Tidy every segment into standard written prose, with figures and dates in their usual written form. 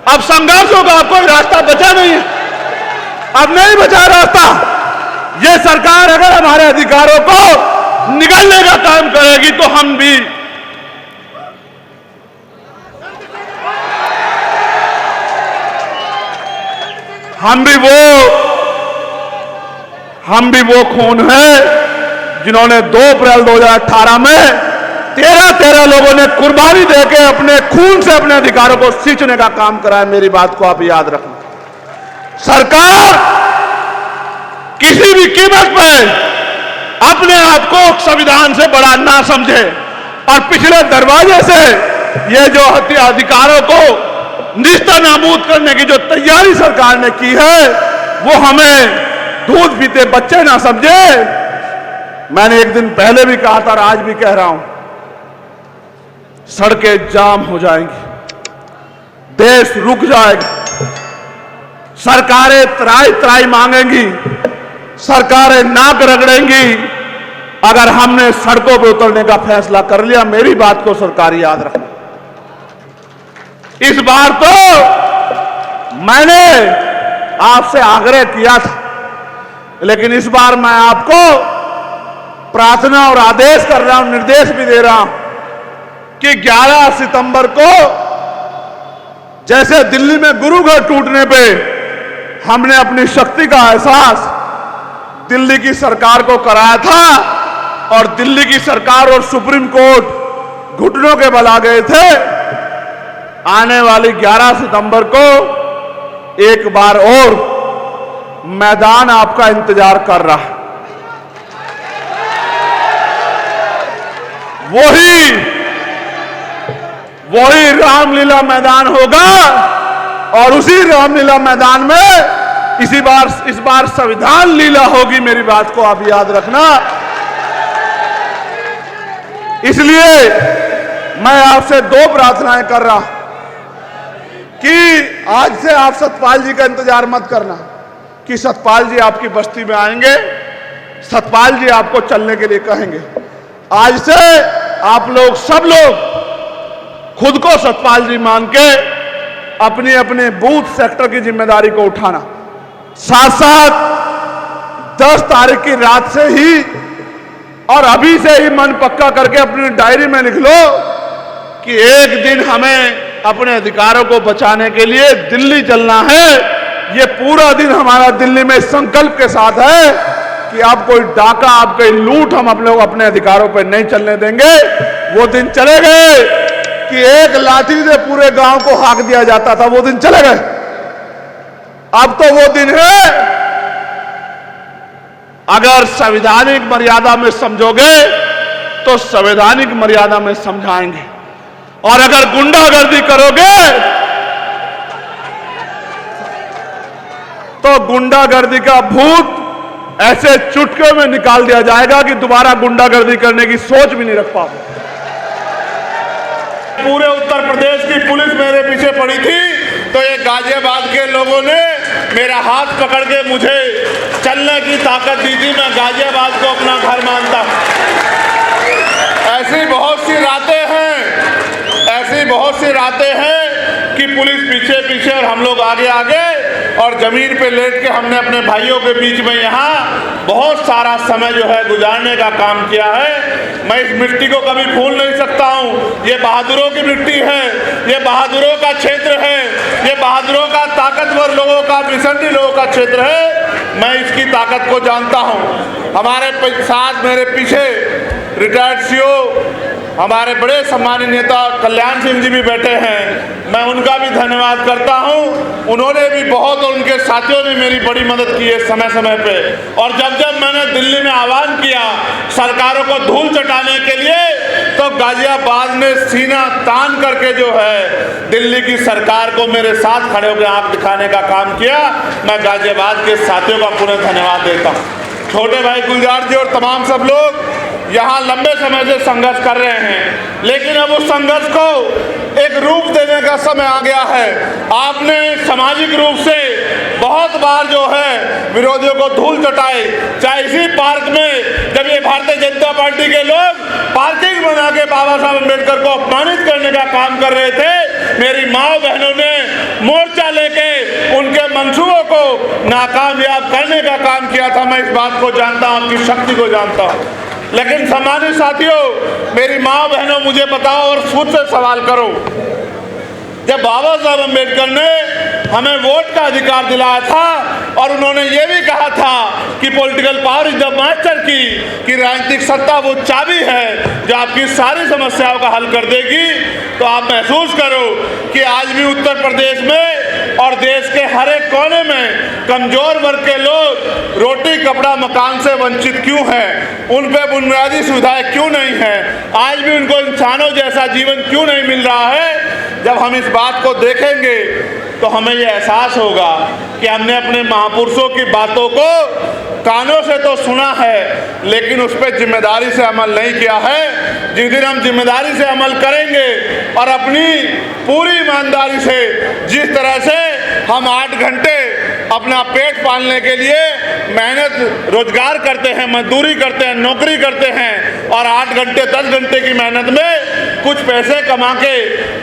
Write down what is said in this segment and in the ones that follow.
अब संघर्षों का कोई रास्ता बचा नहीं है, अब नहीं बचा रास्ता। ये सरकार अगर हमारे अधिकारों को निगलने का काम करेगी तो हम भी वो खून है जिन्होंने 2 अप्रैल 2018 में 13 लोगों ने कुर्बानी देके अपने खून से अपने अधिकारों को सींचने का काम करा है। मेरी बात को आप याद रखना। सरकार किसी भी कीमत पर अपने आप को संविधान से बड़ा ना समझे और पिछले दरवाजे से ये जो अधिकारों को निस्तानाबूद करने की जो तैयारी सरकार ने की है वो हमें दूध पीते बच्चे ना समझे। मैंने एक दिन पहले भी कहा था और आज भी कह रहा हूं, सड़कें जाम हो जाएंगी, देश रुक जाएगा, सरकारें त्राई त्राई मांगेंगी, सरकारें नाक रगड़ेंगी अगर हमने सड़कों पर उतरने का फैसला कर लिया। मेरी बात को सरकार याद रखना। इस बार तो मैंने आपसे आग्रह किया था, लेकिन इस बार मैं आपको प्रार्थना और आदेश कर रहा हूं, निर्देश भी दे रहा हूं कि 11 सितंबर को जैसे दिल्ली में गुरु घर टूटने पे हमने अपनी शक्ति का एहसास दिल्ली की सरकार को कराया था और दिल्ली की सरकार और सुप्रीम कोर्ट घुटनों के बल आ गए थे, आने वाली 11 सितंबर को एक बार और मैदान आपका इंतजार कर रहा है। वही रामलीला मैदान होगा और उसी रामलीला मैदान में इस बार संविधान लीला होगी। मेरी बात को आप याद रखना। इसलिए मैं आपसे 2 प्रार्थनाएं कर रहा हूं कि आज से आप सतपाल जी का इंतजार मत करना कि सतपाल जी आपकी बस्ती में आएंगे, सतपाल जी आपको चलने के लिए कहेंगे। आज से आप लोग सब लोग खुद को सतपाल जी मान के अपने अपने बूथ सेक्टर की जिम्मेदारी को उठाना। साथ साथ 10 तारीख की रात से ही और अभी से ही मन पक्का करके अपनी डायरी में लिख लो कि एक दिन हमें अपने अधिकारों को बचाने के लिए दिल्ली चलना है। ये पूरा दिन हमारा दिल्ली में संकल्प के साथ है कि आप कोई डाका, आप कोई लूट हम लोग अपने अधिकारों पर नहीं चलने देंगे। वो दिन चले गए कि एक लाठी से पूरे गांव को हाँक दिया जाता था, वो दिन चले गए। अब तो वो दिन है, अगर संवैधानिक मर्यादा में समझोगे तो संवैधानिक मर्यादा में समझाएंगे, और अगर गुंडागर्दी करोगे तो गुंडागर्दी का भूत ऐसे चुटकियों में निकाल दिया जाएगा कि दोबारा गुंडागर्दी करने की सोच भी नहीं रख पाओगे। पूरे उत्तर प्रदेश की पुलिस मेरे पीछे पड़ी थी तो ये गाजियाबाद के लोगों ने मेरा हाथ पकड़ के मुझे चलने की ताकत दी थी। मैं गाजियाबाद को अपना घर मानता हूं। ऐसी बहुत सी रातें हैं कि पुलिस पीछे पीछे और हम लोग आगे आगे, और जमीन पे लेट के हमने अपने भाइयों के बीच में यहाँ बहुत सारा समय जो है गुजारने का काम किया है। मैं इस मिट्टी को कभी भूल नहीं सकता हूँ। ये बहादुरों की मिट्टी है, ये बहादुरों का क्षेत्र है, ये बहादुरों का, ताकतवर लोगों का, मिशनरी लोगों का क्षेत्र है। मैं इसकी ताकत को जानता हूँ। हमारे साथ मेरे पीछे रिटायर्ड सीओ हमारे बड़े सम्मानित नेता कल्याण सिंह जी भी बैठे हैं। मैं उनका भी धन्यवाद करता हूं। उन्होंने भी बहुत, और उनके साथियों ने मेरी बड़ी मदद की है समय समय पे। और जब जब मैंने दिल्ली में आह्वान किया सरकारों को धूल चटाने के लिए, तो गाजियाबाद ने सीना तान करके जो है दिल्ली की सरकार को मेरे साथ खड़े होकर आंख दिखाने का काम किया। मैं गाजियाबाद के साथियों का पुनः धन्यवाद देता हूँ। छोटे भाई गुलजार जी और तमाम सब लोग यहाँ लंबे समय से संघर्ष कर रहे हैं, लेकिन अब उस संघर्ष को एक रूप देने का समय आ गया है। आपने सामाजिक रूप से बहुत बार जो है विरोधियों को धूल चटाई, चाहे इसी पार्क में जब ये भारतीय जनता पार्टी के लोग पार्किंग बना के बाबा साहब अम्बेडकर को अपमानित करने का काम कर रहे थे, मेरी माँ बहनों ने लेके उनके मंसूबों को नाकामयाब करने का काम किया था। मैं इस बात को जानता हूँ, आपकी शक्ति को जानता हूँ। लेकिन सम्मानित साथियों, मेरी माँ बहनों, मुझे बताओ और खुद से सवाल करो, जब बाबा साहब अम्बेडकर ने हमें वोट का अधिकार दिलाया था और उन्होंने ये भी कहा था कि political power is the master की, कि राजनीतिक सत्ता वो चाबी है जो आपकी सारी समस्याओं का हल कर देगी, तो आप महसूस करो कि आज भी उत्तर प्रदेश में और देश के हर एक कोने में कमजोर वर्ग के लोग रोटी कपड़ा मकान से वंचित क्यों हैं, उन पे बुनियादी सुविधाएं क्यों नहीं हैं, आज भी उनको इंसानों जैसा जीवन क्यों नहीं मिल रहा है। जब हम इस बात को देखेंगे तो हमें ये एहसास होगा कि हमने अपने महापुरुषों की बातों को कानों से तो सुना है, लेकिन उस पर जिम्मेदारी से अमल नहीं किया है। जिस दिन हम जिम्मेदारी से अमल करेंगे और अपनी पूरी ईमानदारी से, जिस तरह से हम 8 घंटे अपना पेट पालने के लिए मेहनत रोजगार करते हैं, मजदूरी करते हैं, नौकरी करते हैं और 8 घंटे 10 घंटे की मेहनत में कुछ पैसे कमा के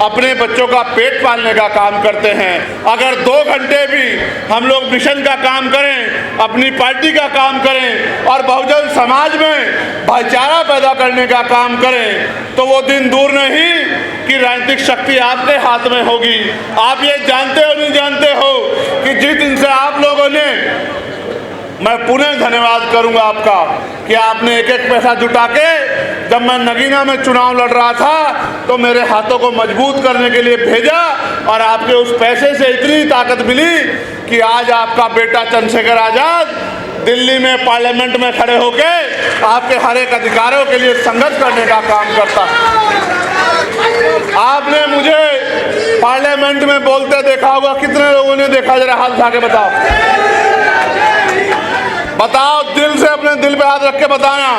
अपने बच्चों का पेट पालने का काम करते हैं, अगर 2 घंटे भी हम लोग मिशन का काम करें, अपनी पार्टी का काम करें और बहुजन समाज में भाईचारा पैदा करने का काम करें, तो वो दिन दूर नहीं कि राजनीतिक शक्ति आपके हाथ में होगी। आप ये जानते हो नहीं जानते हो कि जिस दिन से आप लोगों ने, मैं पुनः धन्यवाद करूंगा आपका कि आपने एक एक पैसा जुटा के, जब मैं नगीना में चुनाव लड़ रहा था तो मेरे हाथों को मजबूत करने के लिए भेजा और आपके उस पैसे से इतनी ताकत मिली कि आज आपका बेटा चंद्रशेखर आजाद दिल्ली में पार्लियामेंट में खड़े होके आपके हर एक अधिकारों के लिए संघर्ष करने का काम करता है। आपने मुझे पार्लियामेंट में बोलते देखा होगा, कितने लोगों ने देखा, जरा हाथ उठा के बताओ, बताओ दिल से, अपने दिल पे हाथ रख के बताना,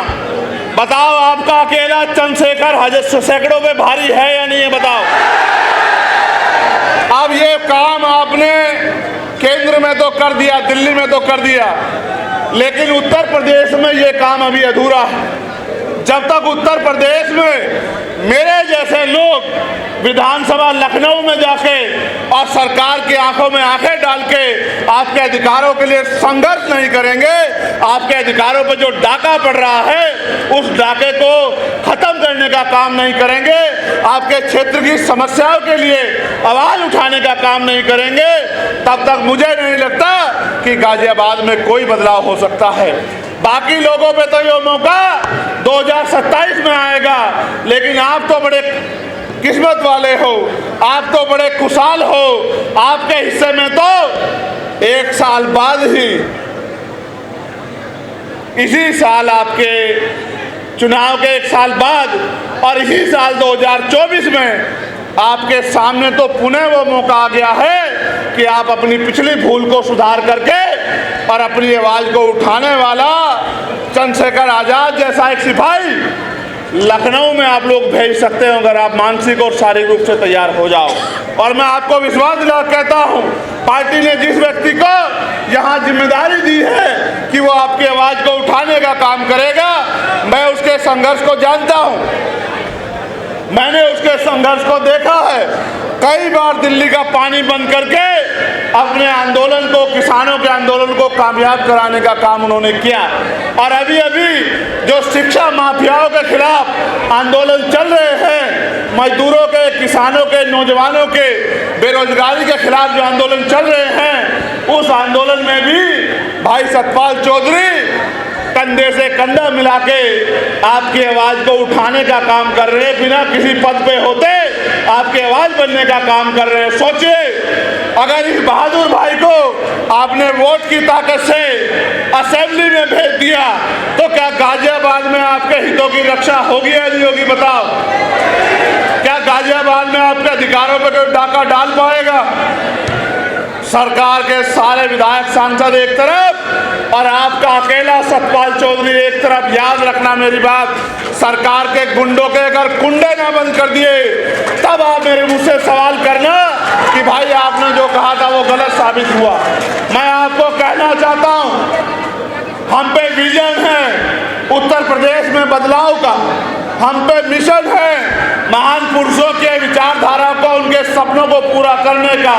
बताओ आपका अकेला चंद्रशेखर हजार सैकड़ों पे भारी है या नहीं है, बताओ। अब ये काम आपने केंद्र में तो कर दिया, दिल्ली में तो कर दिया, लेकिन उत्तर प्रदेश में ये काम अभी अधूरा है। जब तक उत्तर प्रदेश में मेरे जैसे लोग विधानसभा लखनऊ में जाके और सरकार की आंखों में आंखें डाल के आपके अधिकारों के लिए संघर्ष नहीं करेंगे, आपके अधिकारों पर जो डाका पड़ रहा है उस डाके को खत्म करने का काम नहीं करेंगे, आपके क्षेत्र की समस्याओं के लिए आवाज उठाने का काम नहीं करेंगे, तब तक मुझे नहीं लगता कि गाजियाबाद में कोई बदलाव हो सकता है। बाकी लोगों पे तो ये मौका 2027 में आएगा, लेकिन आप तो बड़े किस्मत वाले हो, आप तो बड़े खुशहाल हो, आपके हिस्से में तो 1 साल बाद ही, इसी साल आपके चुनाव के 1 साल बाद और इसी साल 2024 में आपके सामने तो पुनः वो मौका आ गया है कि आप अपनी पिछली भूल को सुधार करके और अपनी आवाज को उठाने वाला चंद्रशेखर आजाद जैसा एक सिपाही लखनऊ में आप लोग भेज सकते हो, अगर आप मानसिक और शारीरिक रूप से तैयार हो जाओ। और मैं आपको विश्वास दिला कहता हूं, पार्टी ने जिस व्यक्ति को यहां जिम्मेदारी दी है कि वो आपकी आवाज को उठाने का काम करेगा, मैं उसके संघर्ष को जानता हूं, मैंने उसके संघर्ष को देखा है। कई बार दिल्ली का पानी बंद करके अपने आंदोलन को, किसानों के आंदोलन को कामयाब कराने का काम उन्होंने किया। और अभी अभी जो शिक्षा माफियाओं के खिलाफ आंदोलन चल रहे हैं, मजदूरों के, किसानों के, नौजवानों के, बेरोजगारी के खिलाफ जो आंदोलन चल रहे हैं, उस आंदोलन में भी भाई सतपाल चौधरी कंधे से कंधा मिला के आपकी आवाज को उठाने का काम कर रहे हैं, बिना किसी पद पे होते आपकी आवाज बनने का काम कर रहे हैं। सोचिए, अगर इस बहादुर भाई को आपने वोट की ताकत से असेंबली में भेज दिया तो क्या गाजियाबाद में आपके हितों की रक्षा होगी या नहीं होगी, बताओ। क्या गाजियाबाद में आपके अधिकारों पर कोई डाका डाल पाएगा? सरकार के सारे विधायक सांसद एक तरफ और आपका अकेला सतपाल चौधरी एक तरफ। याद रखना मेरी बात, सरकार के गुंडों के अगर कुंडे ना बंद कर दिए तब आप मेरे मुझसे सवाल करना कि भाई आपने जो कहा था वो गलत साबित हुआ। मैं आपको कहना चाहता हूं, हम पे विजन है उत्तर प्रदेश में बदलाव का, हम पे मिशन है महान पुरुषों के विचारधारा को, उनके सपनों को पूरा करने का।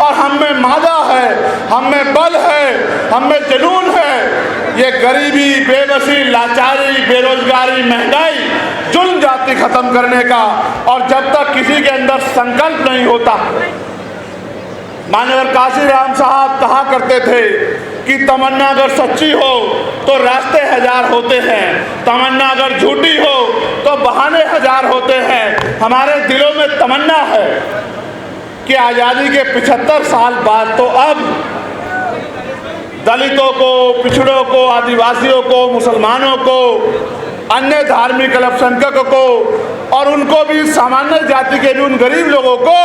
और हम में मादा है, हम में बल है, हम में जुनून है। ये गरीबी, बेबसी, लाचारी, बेरोजगारी, महंगाई, जुल्म जाति खत्म करने का। और जब तक किसी के अंदर संकल्प नहीं होता, मान्यवर काशीराम साहब कहा करते थे कि तमन्ना अगर सच्ची हो तो रास्ते हजार होते हैं, तमन्ना अगर झूठी हो तो बहाने हजार होते हैं। हमारे दिलों में तमन्ना है कि आज़ादी के 75 साल बाद तो अब दलितों को, पिछड़ों को, आदिवासियों को, मुसलमानों को, अन्य धार्मिक अल्पसंख्यकों को और उनको भी सामान्य जाति के भी उन गरीब लोगों को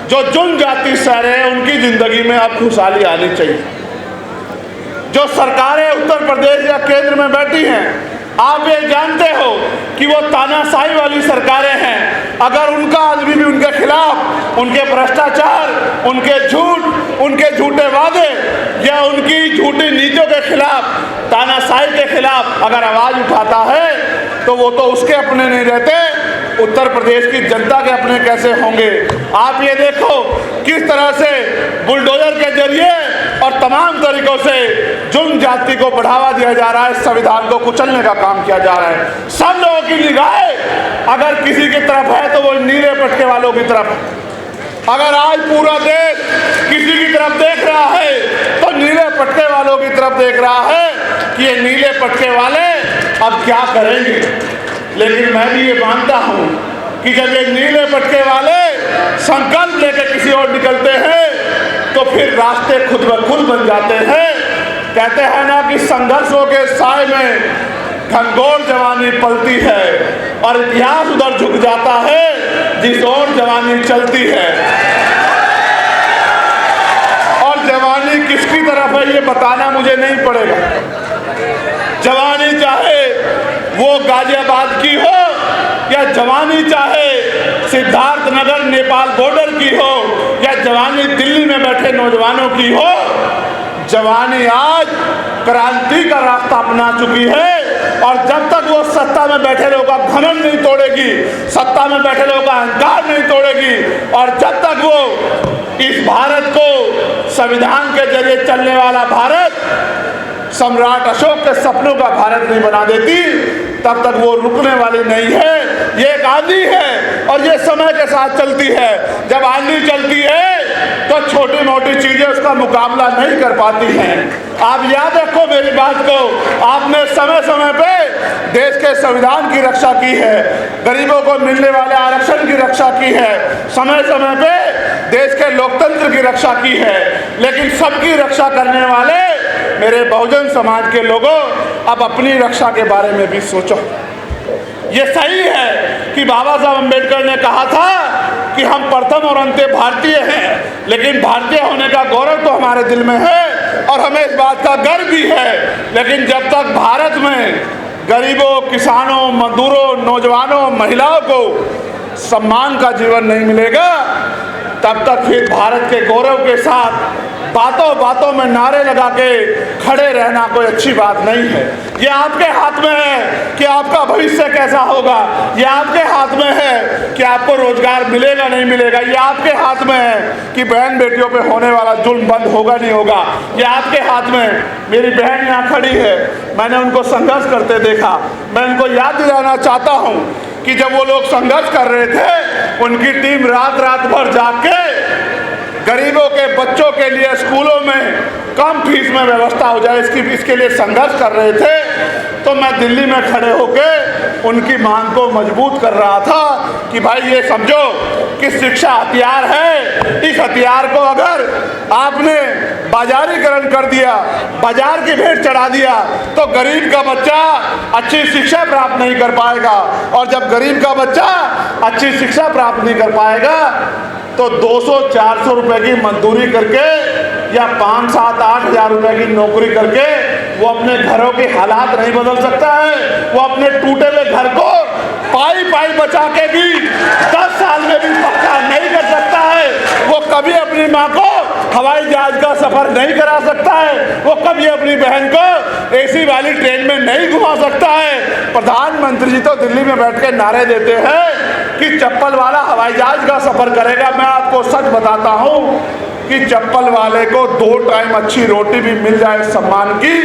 जो जुल्म जाति सह रहे हैं, उनकी जिंदगी में अब खुशहाली आनी चाहिए। जो सरकारें उत्तर प्रदेश या केंद्र में बैठी हैं, आप ये जानते हो कि वो तानाशाही वाली सरकारें हैं। अगर उनका आदमी भी उनके खिलाफ, उनके भ्रष्टाचार, उनके झूठ, उनके झूठे वादे या उनकी झूठी नीतियों के खिलाफ, तानाशाही के खिलाफ अगर आवाज उठाता है तो वो तो उसके अपने नहीं रहते, उत्तर प्रदेश की जनता के अपने कैसे होंगे। आप ये देखो किस तरह से बुलडोजर के जरिए और तमाम तरीकों से जुल्म जाति को बढ़ावा दिया जा रहा है, संविधान को कुचलने का काम किया जा रहा है। सब लोगों की निगाहें अगर किसी की तरफ है तो वो नीले पटके वालों की तरफ है। अगर आज पूरा देश किसी की तरफ देख रहा है तो नीले पटके वालों की तरफ देख रहा है कि ये नीले पटके वाले अब क्या करेंगे। लेकिन मैं भी ये मानता हूं कि जब ये नीले पटके वाले संकल्प लेकर किसी और निकलते हैं तो फिर रास्ते खुद ब खुद बन जाते हैं। कहते हैं ना कि संघर्षों के साए में घनघोर जवानी पलती है और इतिहास उधर झुक जाता है जिस ओर जवानी चलती है। और जवानी किसकी तरफ है ये बताना मुझे नहीं पड़ेगा। जवानी चाहे वो गाजियाबाद की हो या जवानी चाहे सिद्धार्थनगर नेपाल बॉर्डर की हो या जवानी दिल्ली में बैठे नौजवानों की हो, जवानी आज क्रांति का रास्ता अपना चुकी है। और जब तक वो सत्ता में बैठे लोगों का घमंड नहीं तोड़ेगी, सत्ता में बैठे लोगों का अहंकार नहीं तोड़ेगी, और जब तक वो इस भारत को संविधान के जरिए चलने वाला भारत, सम्राट अशोक के सपनों का भारत नहीं बना देती, तब तक वो रुकने वाली नहीं है। ये एक आंधी है और ये समय के साथ चलती है। जब आंधी चलती है तो छोटी मोटी चीजें उसका मुकाबला नहीं कर पाती हैं। आप याद रखो मेरी बात को, आपने समय समय पे देश के संविधान की रक्षा की है, गरीबों को मिलने वाले आरक्षण की रक्षा की है, समय समय पे देश के लोकतंत्र की रक्षा की है। लेकिन सबकी रक्षा करने वाले मेरे बहुजन समाज के लोगों, अब अपनी रक्षा के बारे में भी सोचो। ये सही है कि बाबा साहब अम्बेडकर ने कहा था कि हम प्रथम और अंत्य भारतीय हैं, लेकिन भारतीय होने का गौरव तो हमारे दिल में है और हमें इस बात का गर्व भी है। लेकिन जब तक भारत में गरीबों, किसानों, मजदूरों, नौजवानों, महिलाओं को सम्मान का जीवन नहीं मिलेगा, तब तक फिर भारत के गौरव के साथ बातों बातों में नारे लगा के खड़े रहना कोई अच्छी बात नहीं है। ये आपके हाथ में है कि आपका भविष्य कैसा होगा, ये आपके हाथ में है कि आपको रोजगार मिलेगा नहीं मिलेगा, ये आपके हाथ में है कि बहन बेटियों पे होने वाला जुल्म बंद होगा नहीं होगा, ये आपके हाथ में। मेरी बहन यहाँ खड़ी है, मैंने उनको संघर्ष करते देखा। मैं उनको याद दिलाना चाहता हूँ कि जब वो लोग संघर्ष कर रहे थे, उनकी टीम रात रात भर जाग के गरीबों के बच्चों के लिए स्कूलों में कम फीस में व्यवस्था हो जाए इसके लिए संघर्ष कर रहे थे। तो मैं दिल्ली में खड़े होके उनकी मांग को मजबूत कर रहा था कि भाई ये समझो कि शिक्षा हथियार है, इस हथियार को अगर आपने बाजारीकरण कर दिया, बाजार की भेंट चढ़ा दिया, तो गरीब का बच्चा अच्छी शिक्षा प्राप्त नहीं कर पाएगा। और जब गरीब का बच्चा अच्छी शिक्षा प्राप्त नहीं कर पाएगा तो 200-400 रुपए की मजदूरी करके या 5-7-8 हज़ार रुपए की नौकरी करके वो अपने घरों के हालात नहीं बदल सकता है। वो अपने टूटे हुए घर को पाई पाई बचा के भी 10 साल में भी पक्का नहीं कर सकता है। वो कभी अपनी माँ को हवाई जहाज का सफर नहीं करा सकता है, वो कभी अपनी बहन को एसी वाली ट्रेन में नहीं घुमा सकता है। प्रधानमंत्री जी तो दिल्ली में बैठ के नारे देते हैं कि चप्पल वाला हवाई जहाज का सफर करेगा। मैं आपको सच बताता हूँ कि चप्पल वाले को 2 टाइम अच्छी रोटी भी मिल जाए सम्मान की,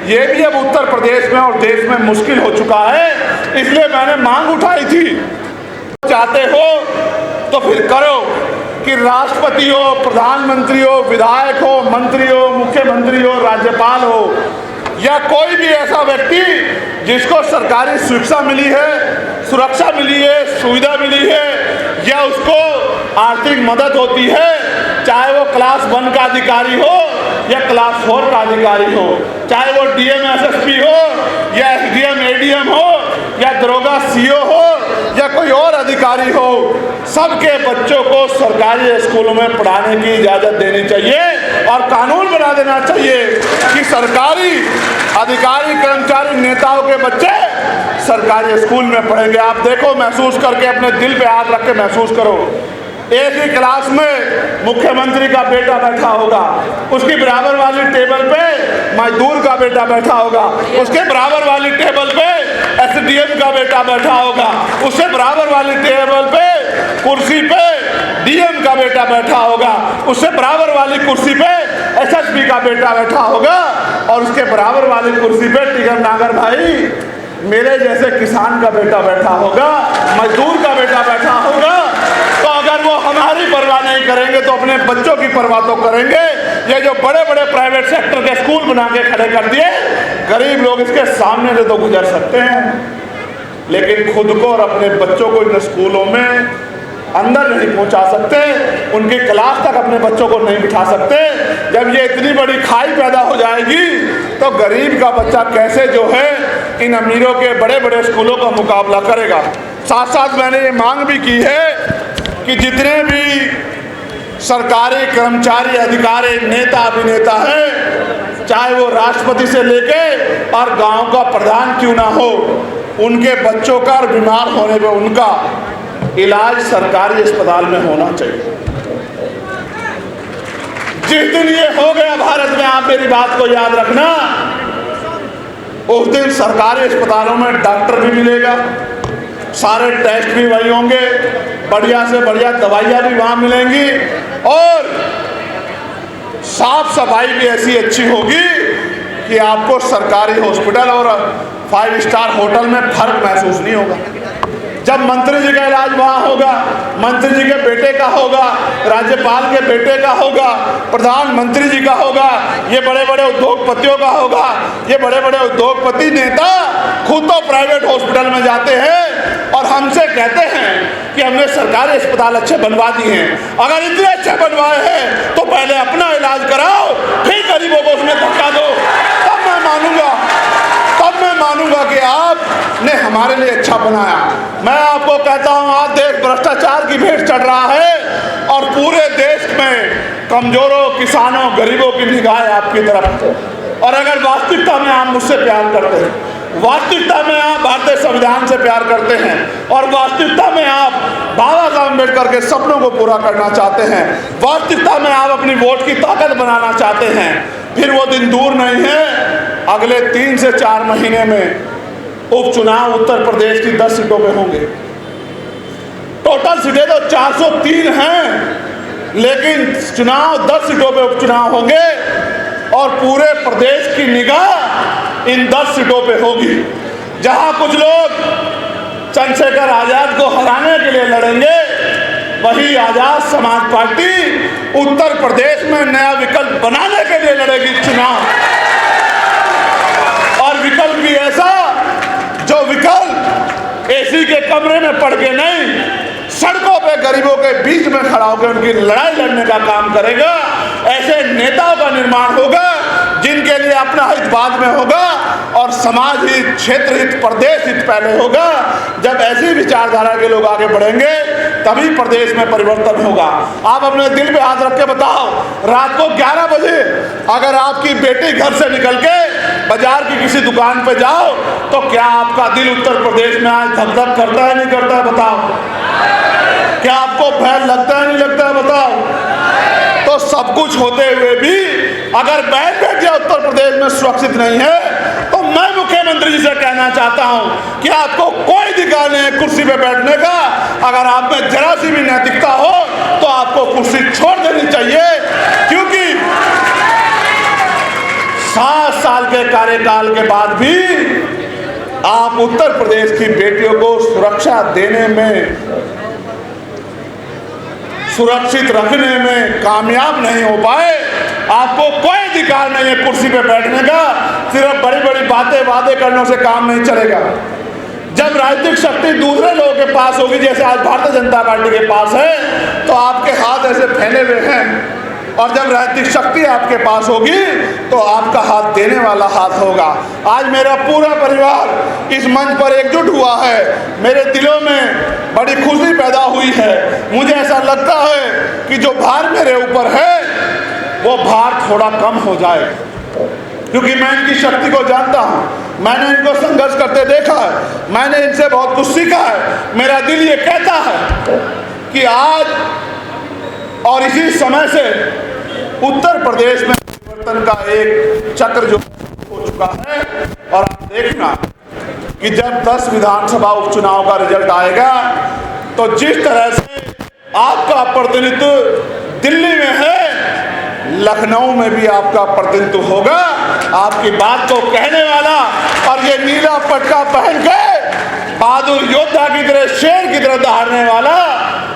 ये भी अब उत्तर प्रदेश में और देश में मुश्किल हो चुका है। इसलिए मैंने मांग उठाई थी, चाहते हो तो फिर करो कि राष्ट्रपति हो, प्रधानमंत्री हो, विधायक हो, मंत्री हो, मुख्यमंत्री हो, राज्यपाल हो या कोई भी ऐसा व्यक्ति जिसको सरकारी सुरक्षा मिली है, सुरक्षा मिली है, सुविधा मिली है या उसको आर्थिक मदद होती है, चाहे वो क्लास 1 का अधिकारी हो या क्लास 4 का अधिकारी हो, चाहे वो डीएम एसएसपी हो या एसडीएम एडीएम हो या दरोगा सीओ हो या कोई और अधिकारी हो, सबके बच्चों को सरकारी स्कूलों में पढ़ाने की इजाज़त देनी चाहिए और कानून बना देना चाहिए कि सरकारी अधिकारी, कर्मचारी, नेताओं के बच्चे सरकारी स्कूल में पढ़ेंगे। आप देखो, महसूस करके, अपने दिल पे हाथ रख के महसूस करो, एक ही क्लास में मुख्यमंत्री का बेटा बैठा होगा, उसकी बराबर वाली टेबल पे मजदूर का बेटा बैठा होगा, उसके बराबर वाली टेबल पे एसडीएम का बेटा बैठा होगा, उससे बराबर वाली टेबल पे कुर्सी पे डीएम का बेटा बैठा होगा, उससे बराबर वाली कुर्सी पे एसएसपी का बेटा बैठा होगा और उसके बराबर वाली कुर्सी पे टिगर नागर भाई मेरे जैसे किसान का बेटा बैठा होगा, मजदूर का बेटा बैठा होगा। तो अगर वो हमारी परवाह नहीं करेंगे तो अपने बच्चों की परवाह तो करेंगे। ये जो बड़े बड़े प्राइवेट सेक्टर के स्कूल बना के खड़े कर दिए, गरीब लोग इसके सामने से तो गुजर सकते हैं लेकिन खुद को और अपने बच्चों को इन स्कूलों में अंदर नहीं पहुंचा सकते, उनकी क्लास तक अपने बच्चों को नहीं बिठा सकते। जब ये इतनी बड़ी खाई पैदा हो जाएगी तो गरीब का बच्चा कैसे जो है इन अमीरों के बड़े बड़े स्कूलों का मुकाबला करेगा। साथ साथ मैंने ये मांग भी की है कि जितने भी सरकारी कर्मचारी, अधिकारी, नेता, अभिनेता हैं, चाहे वो राष्ट्रपति से लेके और गांव का प्रधान क्यों ना हो, उनके बच्चों का और बीमार होने पे उनका इलाज सरकारी अस्पताल में होना चाहिए। जिस दिन ये हो गया भारत में, आप मेरी बात को याद रखना, उस दिन सरकारी अस्पतालों में डॉक्टर भी मिलेगा, सारे टेस्ट भी वही होंगे, बढ़िया से बढ़िया दवाइयाँ भी वहाँ मिलेंगी और साफ सफाई भी ऐसी अच्छी होगी कि आपको सरकारी हॉस्पिटल और 5 स्टार होटल में फर्क महसूस नहीं होगा। जब मंत्री जी का इलाज वहाँ होगा, मंत्री जी के बेटे का होगा, राज्यपाल के बेटे का होगा, प्रधानमंत्री जी का होगा, ये बड़े बड़े उद्योगपतियों का होगा। ये बड़े बड़े उद्योगपति नेता खुद तो प्राइवेट हॉस्पिटल में जाते हैं और हमसे कहते हैं कि हमने सरकारी अस्पताल अच्छे बनवा दिए हैं। अगर इतने अच्छे बनवाए हैं तो पहले अपना इलाज कराओ, फिर गरीबों को उसमें धक्का दो, तब मैं मानूंगा कि आपने हमारे लिए अच्छा बनाया। मैं आपको कहता हूं, आज देश भ्रष्टाचार की भेंट चढ़ रहा है और पूरे देश में कमजोरों, किसानों, गरीबों की निगाह आपकी तरफ है। और अगर वास्तविकता में आप मुझसे प्यार करते हैं, वास्तविकता में आप भारतीय संविधान से प्यार करते हैं और वास्तविकता में आप बाबा साहब अम्बेडकर के सपनों को पूरा करना चाहते हैं, वास्तविकता में आप अपनी वोट की ताकत बनाना चाहते हैं, फिर वो दिन दूर नहीं है। अगले 3 से 4 महीने में उपचुनाव उत्तर प्रदेश की 10 सीटों पे होंगे। टोटल सीटें तो 403 हैं, लेकिन चुनाव 10 सीटों पे उपचुनाव होंगे और पूरे प्रदेश की निगाह इन 10 सीटों पे होगी। जहां कुछ लोग चंद्रशेखर आजाद को हराने के लिए लड़ेंगे, वही आजाद समाज पार्टी उत्तर प्रदेश में नया विकल्प बनाने के लिए लड़ेगी चुनाव। और विकल्प भी ऐसा जो विकल्प एसी के कमरे में पड़ के नहीं, सड़कों पे गरीबों के बीच में खड़ा होकर उनकी लड़ाई लड़ने का काम करेगा। ऐसे नेताओं का निर्माण होगा जिनके लिए अपना हित बाद में होगा और समाज हित, क्षेत्र हित, प्रदेश हित पहले होगा। जब ऐसी विचारधारा के लोग आगे बढ़ेंगे तभी प्रदेश में परिवर्तन होगा। आप अपने दिल पे हाथ रख के बताओ, रात को 11 बजे अगर आपकी बेटी घर से निकल के बाजार की किसी दुकान पे जाओ तो क्या आपका दिल उत्तर प्रदेश में आज धक धक करता है, नहीं करता है? बताओ, क्या आपको भय लगता है, नहीं लगता है? बताओ। तो तो सब कुछ होते हुए भी अगर बहन बेटियां उत्तर प्रदेश में सुरक्षित नहीं है तो मैं मुख्यमंत्री जी से कहना चाहता हूं कि आपको कोई अधिकार नहीं है कुर्सी पे बैठने का। अगर आप में जरा सी भी नैतिकता हो तो आपको कुर्सी छोड़ देनी चाहिए, क्योंकि 7 साल के कार्यकाल के बाद भी आप उत्तर प्रदेश की बेटियों को सुरक्षा देने में, सुरक्षित रखने में कामयाब नहीं हो पाए। आपको कोई अधिकार नहीं है कुर्सी पे बैठने का। सिर्फ बड़ी बड़ी वादे करने से काम नहीं चलेगा। जब राजनीतिक शक्ति दूसरे लोगों के पास होगी, जैसे आज भारतीय जनता पार्टी के पास है, तो आपके हाथ ऐसे फैले हुए हैं, और जब राजनीतिक शक्ति आपके पास होगी तो आपका हाथ देने वाला हाथ होगा। आज मेरा पूरा परिवार इस मंच पर एकजुट हुआ है। मेरे दिलों में बड़ी खुशी पैदा हुई है। मुझे ऐसा लगता है कि जो भार मेरे ऊपर है वो भार थोड़ा कम हो जाए, क्योंकि मैं इनकी शक्ति को जानता हूं। मैंने इनको संघर्ष करते देखा है, मैंने इनसे बहुत कुछ सीखा है। मेरा दिल ये कहता है कि आज और इसी समय से उत्तर प्रदेश में परिवर्तन का एक चक्र जो हो चुका है। और आप देखना कि जब 10 विधानसभा उपचुनाव का रिजल्ट आएगा तो जिस तरह से आपका प्रतिनिधित्व दिल्ली में है, लखनऊ में भी आपका प्रतिनिधित्व होगा। आपकी बात को कहने वाला और ये नीला पटका पहन के बहादुर योद्धा की तरह, शेर की तरह दहाड़ने वाला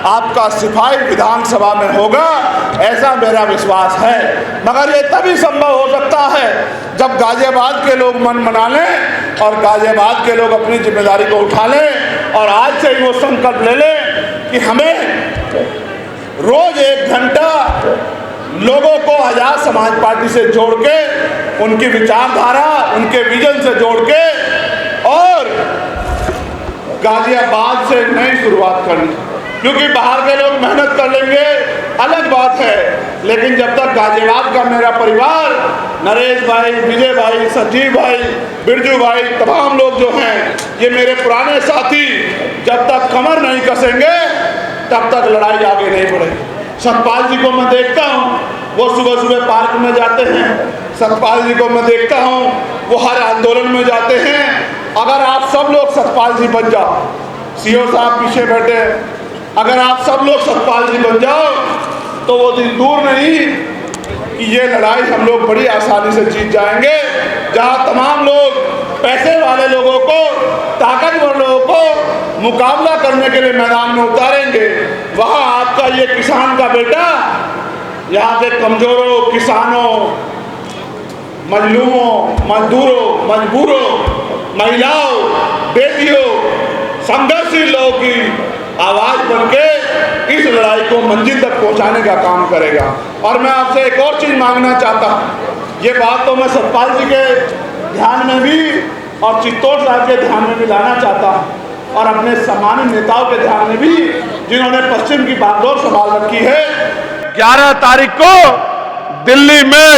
आपका सिपाही विधानसभा में होगा, ऐसा मेरा विश्वास है। मगर ये तभी संभव हो सकता है जब गाजियाबाद के लोग मन बना लें और गाजियाबाद के लोग अपनी जिम्मेदारी को उठा लें और आज से ही वो संकल्प ले लें कि हमें रोज 1 घंटा लोगों को आजाद समाज पार्टी से जोड़ के, उनकी विचारधारा, उनके विजन से जोड़ के और गाजियाबाद से नई शुरुआत करनी। क्योंकि बाहर के लोग मेहनत कर लेंगे अलग बात है, लेकिन जब तक गाजियाबाद का मेरा परिवार, नरेश भाई, विजय भाई, संजीव भाई, बिरजू भाई, तमाम लोग जो हैं, ये मेरे पुराने साथी, जब तक कमर नहीं कसेंगे तब तक लड़ाई आगे नहीं बढ़ेगी। सतपाल जी को मैं देखता हूँ, वो सुबह सुबह पार्क में जाते हैं। सतपाल जी को मैं देखता हूँ, वो हर आंदोलन में जाते हैं। अगर आप सब लोग सतपाल जी बन जाओ, सीओ साहब पीछे बैठे, अगर आप सब लोग सतपाल जी बन जाओ तो वो दिन दूर नहीं कि ये लड़ाई हम लोग बड़ी आसानी से जीत जाएंगे। जहाँ तमाम लोग पैसे वाले लोगों को, ताकतवर लोगों को मुकाबला करने के लिए मैदान में उतारेंगे, वहाँ आपका ये किसान का बेटा यहाँ के कमजोरों, किसानों, मजलूमों, मजदूरों, मजबूरों, महिलाओं, बेटियों, संघर्षशील लोगों की आवाज बनके इस लड़ाई को मंजिल तक पहुंचाने का काम करेगा। और मैं आपसे एक और चीज मांगना चाहता हूं। ये बात तो मैं सतपाल जी के ध्यान में भी और चित्तौड़ साहब के ध्यान में भी लाना चाहता हूं, और अपने सम्मानित नेताओं के ध्यान में भी, जिन्होंने पश्चिम की बागडोर संभाल रखी है। 11 तारीख को दिल्ली में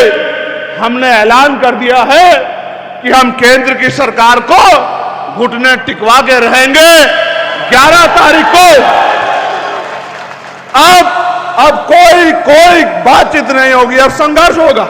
हमने ऐलान कर दिया है कि हम केंद्र की सरकार को घुटने टिकवा के रहेंगे। 11 तारीख को अब कोई बातचीत नहीं होगी, अब संघर्ष होगा।